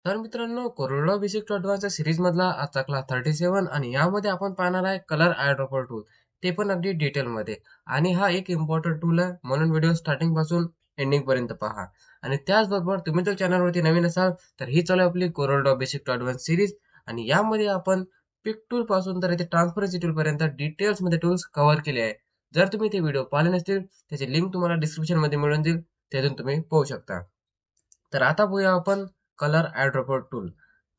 तर मित्रांनो, corona basic to ॲडव्हान्सच्या सीरीजमधला आजचा क्लास 37 आणि यामध्ये आपण पाहणार आहे कलर आयड्रॉपर टूल. ते पण अगदी डिटेलमध्ये. आणि हा एक इम्पॉर्टंट टूल आहे, म्हणून व्हिडिओ स्टार्टिंगपासून एंडिंगपर्यंत पहा. आणि त्याचबरोबर तुम्ही जर चॅनलवरती नवीन असाल, तर ही चालू आहे आपली corona basic to advance series. आणि यामध्ये आपण पिक टूल पासून तर इथे ट्रान्सपरन्सी टूलपर्यंत डिटेल्समध्ये टूल्स कव्हर केले आहे. जर तुम्ही ते व्हिडिओ पाहिले नसतील, त्याची लिंक तुम्हाला डिस्क्रिप्शनमध्ये मिळून देईल, त्यातून तुम्ही पाहू शकता. तर आता बघूया आपण colour eyedropper tool.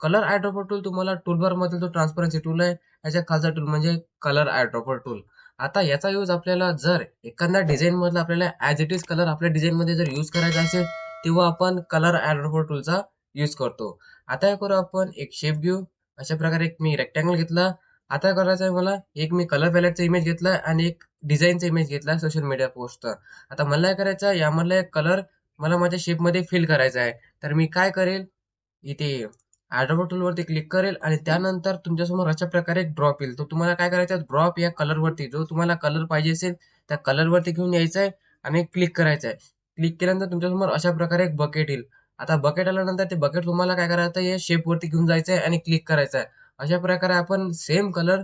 Colour eyedropper tool तुम्हाला टूलबार मधील जो ट्रान्सपरन्सी टूल आहे, याच्या खालचा टूल म्हणजे कलर आयड्रॉपर टूल. आता याचा यूज आपल्याला जर एखाद्या डिझाईन मधला आपल्याला ॲज इट इज कलर आपल्या डिझाईन मध्ये जर यूज करायचा असेल, तेव्हा आपण कलर आयड्रॉपर टूलचा यूज करतो. आता हे करू आपण एक शेप घेऊ. अशा प्रकारे एक मी रेक्टँगल घेतला. आता करायचं आहे मला एक मी कलर पॅलेटचा इमेज घेतला आणि एक डिझाईनचा इमेज घेतला सोशल मीडिया पोस्टचा. आता मला काय करायचं आहे, यामधला एक कलर मला माझ्या शेपमध्ये फिल करायचा आहे. तर मी काय करेल, इथे ॲडोब टूलवरती क्लिक करेल आणि त्यानंतर तुमच्यासमोर अशा प्रकारे एक ड्रॉप येईल. तो तुम्हाला काय करायचा आहे, ड्रॉप या कलरवरती जो तुम्हाला कलर पाहिजे असेल त्या कलरवरती घेऊन यायचं आहे आणि क्लिक करायचं आहे. क्लिक केल्यानंतर तुमच्यासमोर अशा प्रकारे एक बकेट येईल. आता बकेट आल्यानंतर ते बकेट तुम्हाला काय करायचं आहे, या शेपवरती घेऊन जायचं आहे आणि क्लिक करायचं आहे. अशा प्रकारे आपण सेम कलर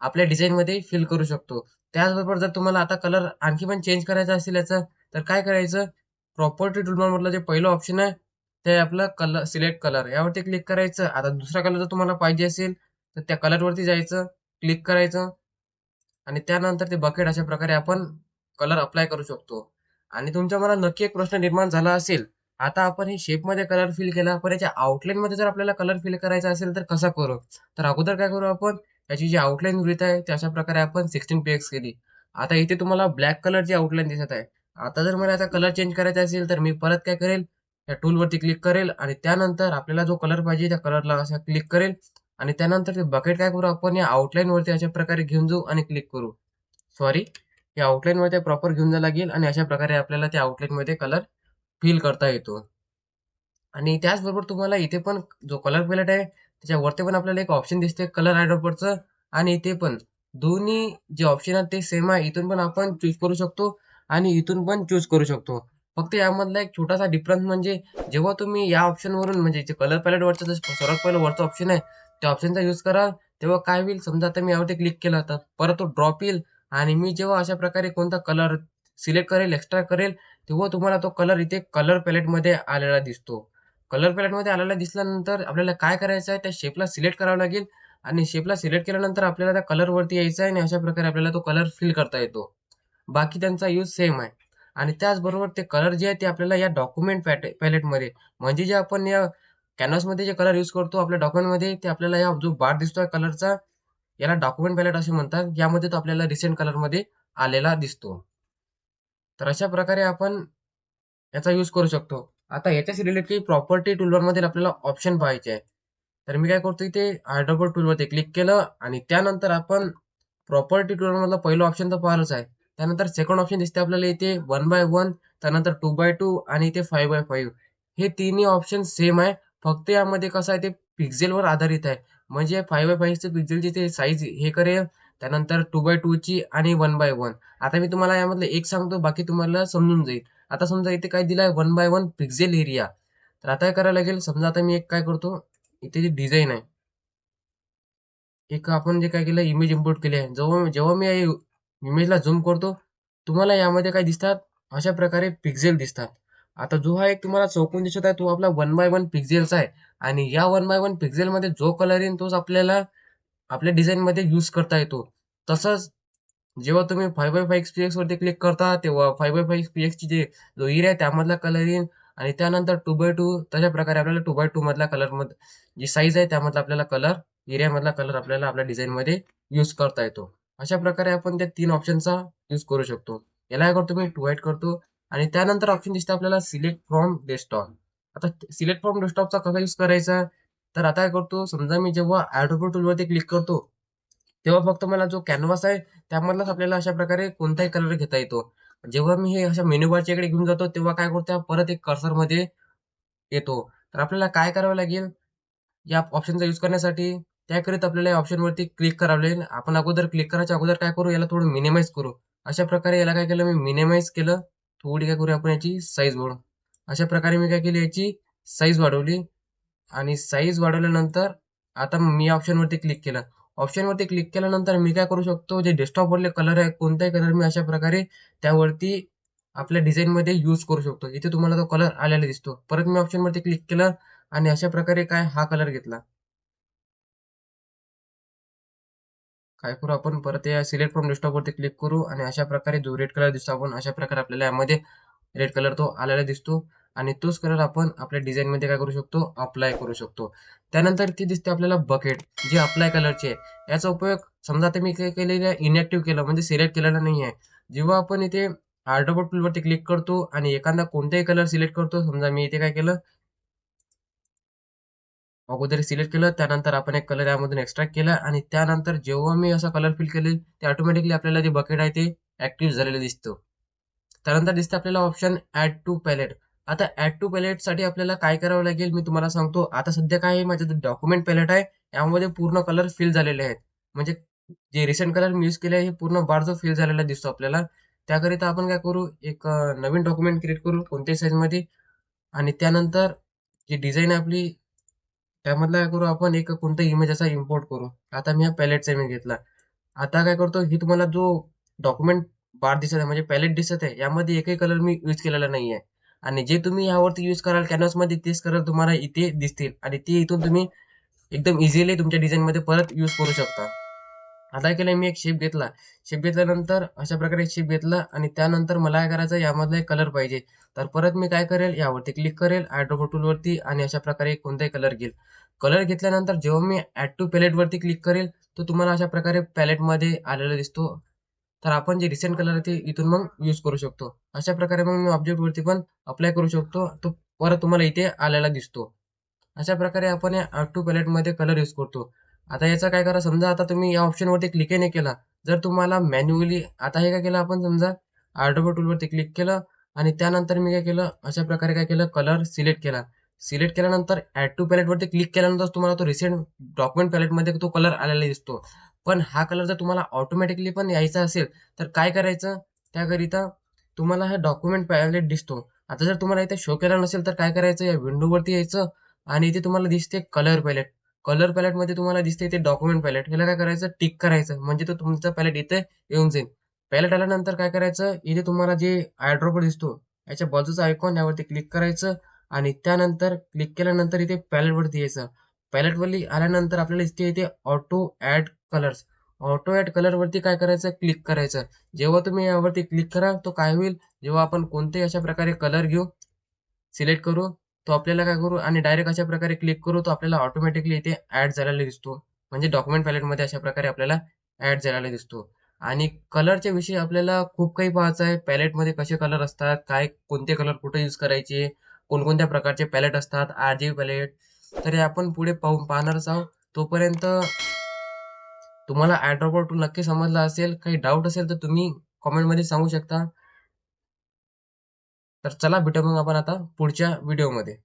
आपल्या डिझाईनमध्ये फिल करू शकतो. त्याचबरोबर जर तुम्हाला आता कलर आणखी पण चेंज करायचा असेल याचा, तर काय करायचं, प्रॉपर्टी टूलबारमधलं जे पहिलं ऑप्शन आहे, ते आपलं कलर सिलेक्ट कलर यावरती क्लिक करायचं. आता दुसरा कलर जर तुम्हाला पाहिजे असेल, तर त्या कलरवरती जायचं, क्लिक करायचं आणि त्यानंतर ते बकेट अशा प्रकारे आपण कलर अप्लाय करू शकतो. आणि तुमच्या मनात नक्की एक प्रश्न निर्माण झाला असेल, आता आपण हे शेपमध्ये कलर फिल केला, पण याच्या आउटलाईनमध्ये जर आपल्याला कलर फिल करायचा असेल तर कसा करू? तर अगोदर काय करू आपण, याची जी आउटलाईन विड्थ आहे, ती अशा प्रकारे आपण 16 px केली. आता इथे तुम्हाला ब्लॅक कलरची आउटलाईन दिसत आहे. आता जर मला याचा कलर चेंज करायचा असेल, तर मी परत काय करेल, या टूलवरती क्लिक करेल आणि त्यानंतर आपल्याला जो कलर पाहिजे त्या कलरला असा क्लिक करेल आणि त्यानंतर ते बकेट काय करू आपण, या आउटलाईन वरती अशा प्रकारे घेऊन जाऊ आणि क्लिक करू. सॉरी, या आउटलाईन मध्ये प्रॉपर घेऊन जायला लागेल आणि अशा प्रकारे आपल्याला त्या आउटलाईन मध्ये कलर फिल करता येतो. आणि त्याचबरोबर तुम्हाला इथे पण जो कलर पॅलेट आहे, त्याच्यावरती पण आपल्याला एक ऑप्शन दिसते कलर आयडॉपरचं. आणि इथे पण दोन्ही जे ऑप्शन आहेत ते सेम आहे. इथून पण आपण चूज करू शकतो आणि इथून पण चूज करू शकतो. फक्त यामधला एक छोटासा डिफरन्स म्हणजे, जेव्हा तुम्ही या ऑप्शनवरून म्हणजे जे कलर पॅलेट वरचं जे सर्वात पहिलं वरचं ऑप्शन आहे, त्या ऑप्शनचा यूज कराल, तेव्हा काय होईल, समजा आता मी यावरती क्लिक केलं तर परत तो ड्रॉप येईल आणि मी जेव्हा अशा प्रकारे कोणता कलर सिलेक्ट करेल, एक्स्ट्रा करेल, तेव्हा तुम्हाला तो कलर इथे कलर पॅलेटमध्ये आलेला दिसतो. कलर पॅलेटमध्ये आलेला दिसल्यानंतर आपल्याला काय करायचं आहे, त्या शेपला सिलेक्ट करावं लागेल आणि शेपला सिलेक्ट केल्यानंतर आपल्याला त्या कलरवरती यायचं आहे आणि अशा प्रकारे आपल्याला तो कलर फिल करता येतो. बाकी त्यांचा यूज सेम आहे. आणि त्याचबरोबर ते कलर जे आहे ते आपल्याला या डॉक्युमेंट पॅलेटमध्ये, म्हणजे जे आपण या कॅनव्हासमध्ये जे कलर यूज करतो आपल्या डॉक्युमेंटमध्ये, ते आपल्याला या जो बार दिसतोय कलरचा, याला डॉक्युमेंट पॅलेट असे म्हणतात. यामध्ये तो आपल्याला रिसेंट कलरमध्ये आलेला दिसतो. तर अशा प्रकारे आपण याचा यूज करू शकतो. आता याच्याशी रिलेटेड प्रॉपर्टी टूलबारमध्ये आपल्याला ऑप्शन पाहायचे आहे. तर मी काय करतो, इथे आयड्रॉपर टूलवरती क्लिक केलं आणि त्यानंतर आपण प्रॉपर्टी टूलमधलं पहिलं ऑप्शन तर पाहिलंच आहे. त्यानंतर सेकंड ऑप्शन दिसते आपल्याला इथे 1x1, त्यानंतर 2x2 आणि इथे 5x5. हे तिन्ही ऑप्शन सेम आहे. फक्त यामध्ये कसं आहे, ते पिक्सेलवर आधारित आहे. म्हणजे 5x5चे पिक्सेलची ते साईज हे करेल, त्यानंतर 2x2 ची आणि 1x1. आता मी तुम्हाला यामधलं एक सांगतो, बाकी तुम्हाला समजून जाईल. आता समजा इथे काय दिलाय, 1x1 पिक्सेल एरिया. तर आता काय करायला लागेल, समजा आता मी एक काय करतो, इथे जी डिझाईन आहे, एक आपण जे काय केलं, इमेज इम्पोर्ट केली आहे. जेव्हा जेव्हा मी इमेजला झूम करतो, तुम्हाला यामध्ये काय दिसतात, अशा प्रकारे पिक्सेल दिसतात. आता जो हा एक तुम्हाला चौकोन दिसत आहे, तो आपला 1x1 पिक्सेलचा आहे. आणि या 1x1 पिक्सेलमध्ये जो कलर येईल तोच आपल्याला आपल्या डिझाईनमध्ये यूज करता येतो. तसंच जेव्हा तुम्ही 5x5 पीएक्स वरती क्लिक करता, तेव्हा 5x5 पीएक्सची जो एरिया आहे त्यामधला कलर येईल आणि त्यानंतर 2x2 तशा प्रकारे आपल्याला 2x2 मधला कलर मध्ये जी साईज आहे त्यामधला आपल्याला कलर, एरियामधला कलर आपल्याला आपल्या डिझाईनमध्ये यूज करता येतो. अशा प्रकारे आपण त्या 3 ऑप्शनचा यूज करू शकतो. याला काय करतो, मी डिव्हाइड करतो आणि त्यानंतर ऑप्शन दिसतं आपल्याला सिलेक्ट फ्रॉम डेस्कटॉप. आता सिलेक्ट फ्रॉम डेस्कटॉपचा कसा यूज करायचा, तर आता काय करतो, समजा मी जेव्हा ॲडोब टूलवरती क्लिक करतो, तेव्हा फक्त मला जो कॅनव्हास आहे त्यामधलाच आपल्याला अशा प्रकारे कोणताही कलर घेता येतो. जेव्हा मी हे अशा मेनू बारच्या इकडे घेऊन जातो, तेव्हा काय करतो, परत एक कर्सरमध्ये येतो. तर आपल्याला काय करावं लागेल, या ऑप्शनचा यूज करण्यासाठी त्याकरिता आपल्याला या ऑप्शनवरती क्लिक करावं लागेल. आपण अगोदर क्लिक करायच्या अगोदर काय करू, याला थोडं मिनिमाइज करू. अशा प्रकारे याला काय केलं, मी मिनिमाइज केलं. थोडी काय करू आपण याची साईज वाढवू. अशा प्रकारे मी काय केली, याची साईज वाढवली. आणि साईज वाढवल्यानंतर आता मी ऑप्शनवरती क्लिक केलं. ऑप्शनवरती क्लिक केल्यानंतर मी काय करू शकतो, जे डेस्कटॉपवरले कलर आहे, कोणताही कलर मी अशा प्रकारे त्यावरती आपल्या डिझाइनमध्ये यूज करू शकतो. इथे तुम्हाला तो कलर आलेला दिसतो. परत मी ऑप्शनवरती क्लिक केलं आणि अशा प्रकारे हा कलर घेतला. काय करू आपण परत या सिलेक्ट फ्रॉम डेस्कटॉपवरती क्लिक करू आणि अशा प्रकारे जो रेड कलर दिसतो आपण अशा प्रकारे आपल्याला यामध्ये रेड कलर तो आलेला दिसतो आणि तोच कलर आपण आपल्या डिझाईनमध्ये काय करू शकतो, अप्लाय करू शकतो. त्यानंतर ती दिसते आपल्याला बकेट, जी अप्लाय कलरची आहे. याचा उपयोग समजा आता मी काय केलेलं आहे, इनॅक्टिव्ह केलं म्हणजे सिलेक्ट केलेला नाही आहे. जेव्हा आपण इथे आर्टबोर्ड टूलवरती क्लिक करतो आणि एखादा कोणताही कलर सिलेक्ट करतो, समजा मी इथे काय केलं, अगोदर सिलेक्ट केलं, त्यानंतर आपण एक कलर यामधून एक्स्ट्रॅक्ट केला आणि त्यानंतर जेव्हा मी असा कलर फिल केले, ते ऑटोमॅटिकली आपल्याला जे बकेट आहे ते ऍक्टिव्ह झालेलं दिसतो. त्यानंतर दिसतं आपल्याला ऑप्शन ऍड टू पॅलेट. आता ऍड टू पॅलेटसाठी आपल्याला काय करावं लागेल मी तुम्हाला सांगतो. आता सध्या काय आहे, माझं डॉक्युमेंट पॅलेट आहे, यामध्ये पूर्ण कलर फिल झालेले आहेत. म्हणजे जे रिसेंट कलर मी यूज केले आहे, हे पूर्ण बार जो फिल झालेला दिसतो आपल्याला. त्याकरिता आपण काय करू, एक नवीन डॉक्युमेंट क्रिएट करू कोणत्याही साईजमध्ये आणि त्यानंतर जी डिझाईन आहे आपली त्यामधला काय करू आपण एक कोणता इमेज असा इम्पोर्ट करू. आता मी हा पॅलेटचा इमेज घेतला. आता काय करतो, ही तुम्हाला जो डॉक्युमेंट बार दिसत आहे म्हणजे पॅलेट दिसत आहे, यामध्ये एकही कलर मी यूज केलेला नाहीये. आणि जे तुम्ही यावरती यूज कराल कॅनव्हासमध्ये तेच कलर तुम्हाला इथे दिसतील आणि ते इथून तुम्ही एकदम इझिली तुमच्या डिझाईनमध्ये परत यूज करू शकता. आता काय केलंय मी एक शेप घेतला. शेप घेतल्यानंतर अशा प्रकारे शेप घेतला आणि त्यानंतर मला काय करायचं यामधला एक कलर पाहिजे. तर परत मी काय करेल यावरती क्लिक करेल ॲडोब टूलवरती आणि अशा प्रकारे कोणताही कलर घेईल. कलर घेतल्यानंतर जेव्हा मी ॲड टू पॅलेटवरती क्लिक करेल, तो तुम्हाला अशा प्रकारे पॅलेटमध्ये आलेला दिसतो. तर आपण जे रिसेंट कलर आहे ते इथून मग यूज करू शकतो. अशा प्रकारे मग मी ऑब्जेक्टवरती पण अप्लाय करू शकतो. तो परत तुम्हाला इथे आलेला दिसतो. अशा प्रकारे आपण या ॲड टू पॅलेटमध्ये कलर यूज करतो. आता याचं काय करा, समजा आता तुम्ही या ऑप्शनवरती क्लिकही नाही केला. जर तुम्हाला मॅन्युअली आता हे काय केलं आपण समजा आर्टबोर्ड टूलवरती क्लिक केलं आणि त्यानंतर मी काय केलं, अशा प्रकारे काय केलं, कलर सिलेक्ट केला. सिलेक्ट केल्यानंतर ॲड टू पॅलेटवरती क्लिक केल्यानंतर तुम्हाला तो रिसेंट डॉक्युमेंट पॅलेटमध्ये तो कलर आलेला दिसतो. पण हा कलर जर तुम्हाला ऑटोमॅटिकली पण यायचा असेल, तर काय करायचं, त्याकरिता तुम्हाला हा डॉक्युमेंट पॅलेट दिसतो. आता जर तुम्हाला इथे शो केला नसेल, तर काय करायचं, या विंडोवरती यायचं आणि इथे तुम्हाला दिसते कलर पॅलेट. कलर पॅलेटमध्ये तुम्हाला दिसते इथे डॉक्युमेंट पॅलेट. ह्याला काय करायचं, टिक करायचं म्हणजे तो तुमचा पॅलेट इथे येऊन जाईल. पॅलेट आल्यानंतर काय करायचं, इथे तुम्हाला जे आयड्रॉपर दिसतो, याच्या बाजूचा आयकॉन यावरती क्लिक करायचं आणि त्यानंतर क्लिक केल्यानंतर इथे पॅलेटवरती यायचं. पॅलेटवरती आल्यानंतर आपल्याला दिसते इथे auto add colours. Auto add कलरवरती काय करायचं, क्लिक करायचं. जेव्हा तुम्ही यावरती क्लिक कराल, तो काय होईल, जेव्हा आपण कोणतेही अशा प्रकारे कलर घेऊ, सिलेक्ट करू, तो आपल्याला काय करू आणि डायरेक्ट अशा प्रकारे क्लिक करू, तो आपल्याला ऑटोमॅटिकली इथे ॲड झालेला दिसतो. म्हणजे डॉक्युमेंट पॅलेटमध्ये अशा प्रकारे आपल्याला ॲड झालेला दिसतो. आणि कलरच्या विषयी आपल्याला खूप काही पाहायचं आहे. पॅलेटमध्ये कसे कलर असतात, काय कोणते कलर कुठे यूज करायचे, कोणकोणत्या प्रकारचे पॅलेट असतात, RGB पॅलेट. तर हे आपण पुढे पाहणारच आहोत. तोपर्यंत तुम्हाला ॲडोब टूल नक्की समजला असेल. काही डाऊट असेल तर तुम्ही कमेंटमध्ये सांगू शकता. तर चला भेटू मग आपण आता पुढच्या व्हिडिओमध्ये.